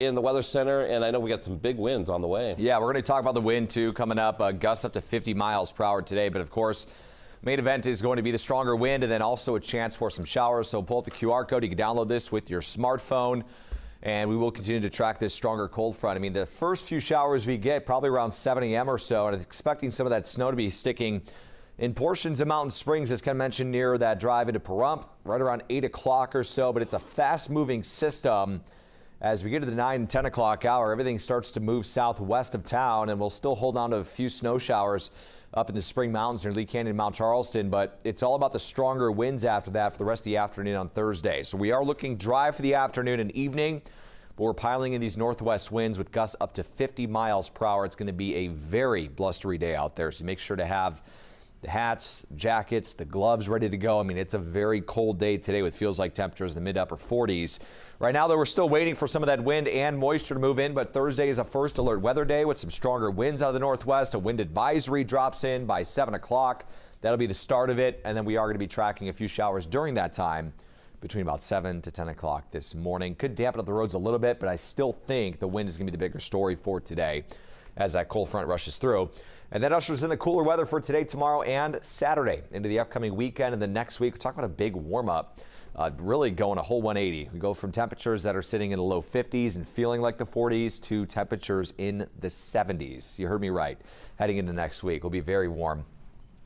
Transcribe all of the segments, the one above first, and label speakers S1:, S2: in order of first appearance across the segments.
S1: in the Weather Center, and I know we got some big winds on the way.
S2: Yeah, we're going to talk about the wind too coming up. Gusts up to 50 miles per hour today, but of course, main event is going to be the stronger wind and then also a chance for some showers. So pull up the QR code. You can download this with your smartphone, and we will continue to track this stronger cold front. I mean, the first few showers we get probably around 7 a.m. or so, and expecting some of that snow to be sticking in portions of Mountain Springs, as Ken mentioned, near that drive into Pahrump, right around 8 o'clock or so. But it's a fast-moving system. As we get to the 9 and 10 o'clock hour, everything starts to move southwest of town, and we'll still hold on to a few snow showers up in the Spring Mountains near Lee Canyon and Mount Charleston. But it's all about the stronger winds after that for the rest of the afternoon on Thursday. So we are looking dry for the afternoon and evening, but we're piling in these northwest winds with gusts up to 50 miles per hour. It's going to be a very blustery day out there, so make sure to have the hats, jackets, the gloves ready to go. I mean, it's a very cold day today with feels like temperatures in the mid-upper 40s. Right now, though, we're still waiting for some of that wind and moisture to move in, but Thursday is a first alert weather day with some stronger winds out of the northwest. A wind advisory drops in by 7 o'clock. That'll be the start of it, and then we are going to be tracking a few showers during that time between about 7 to 10 o'clock this morning. Could dampen up the roads a little bit, but I still think the wind is going to be the bigger story for today as that cold front rushes through. And that ushers in the cooler weather for today, tomorrow, and Saturday into the upcoming weekend and the next week. We're talking about a big warm-up, really going a whole 180. We go from temperatures that are sitting in the low 50s and feeling like the 40s to temperatures in the 70s. You heard me right. Heading into next week, will be very warm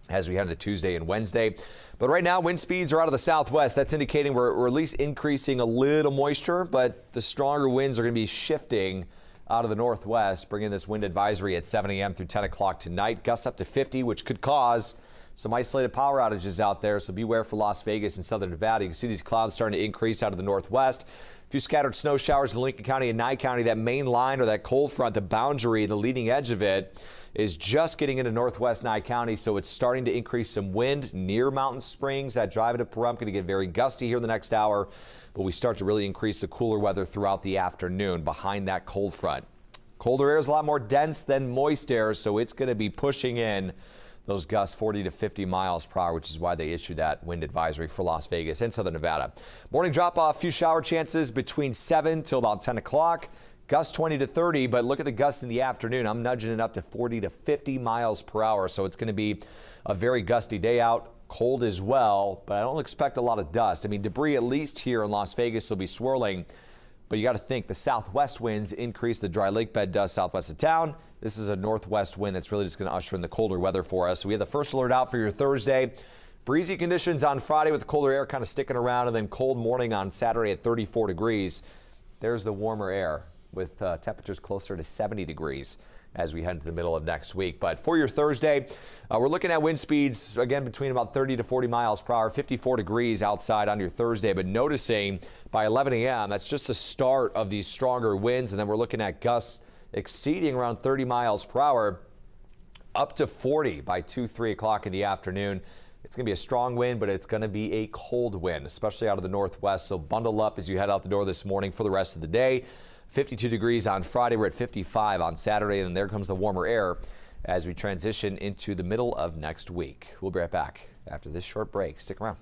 S2: as we head into Tuesday and Wednesday. But right now, wind speeds are out of the southwest. That's indicating we're at least increasing a little moisture, but the stronger winds are going to be shifting out of the northwest, bringing this wind advisory at 7 a.m. through 10 o'clock tonight. Gusts up to 50, which could cause some isolated power outages out there, so beware for Las Vegas and southern Nevada. You can see these clouds starting to increase out of the northwest. A few scattered snow showers in Lincoln County and Nye County. That main line or that cold front, the boundary, the leading edge of it, is just getting into northwest Nye County, so it's starting to increase some wind near Mountain Springs. That drive into Pahrump going to get very gusty here in the next hour, but we start to really increase the cooler weather throughout the afternoon behind that cold front. Colder air is a lot more dense than moist air, so it's going to be pushing in those gusts 40 to 50 miles per hour, which is why they issued that wind advisory for Las Vegas and southern Nevada. Morning drop off, few shower chances between 7 till about 10 o'clock. Gusts 20 to 30, but look at the gusts in the afternoon. I'm nudging it up to 40 to 50 miles per hour, so it's going to be a very gusty day out. Cold as well, but I don't expect a lot of dust. I mean, debris, at least here in Las Vegas, will be swirling. But you got to think the southwest winds increase the dry lake bed dust southwest of town. This is a northwest wind that's really just going to usher in the colder weather for us. So we have the first alert out for your Thursday. Breezy conditions on Friday with the colder air kind of sticking around, and then cold morning on Saturday at 34 degrees. There's the warmer air with temperatures closer to 70 degrees as we head into the middle of next week. But for your Thursday, we're looking at wind speeds, again, between about 30 to 40 miles per hour, 54 degrees outside on your Thursday. But noticing by 11 a.m., that's just the start of these stronger winds. And then we're looking at gusts exceeding around 30 miles per hour, up to 40 by 2, 3 o'clock in the afternoon. It's going to be a strong wind, but it's going to be a cold wind, especially out of the northwest. So bundle up as you head out the door this morning for the rest of the day. 52 degrees on Friday. We're at 55 on Saturday, and there comes the warmer air as we transition into the middle of next week. We'll be right back after this short break. Stick around.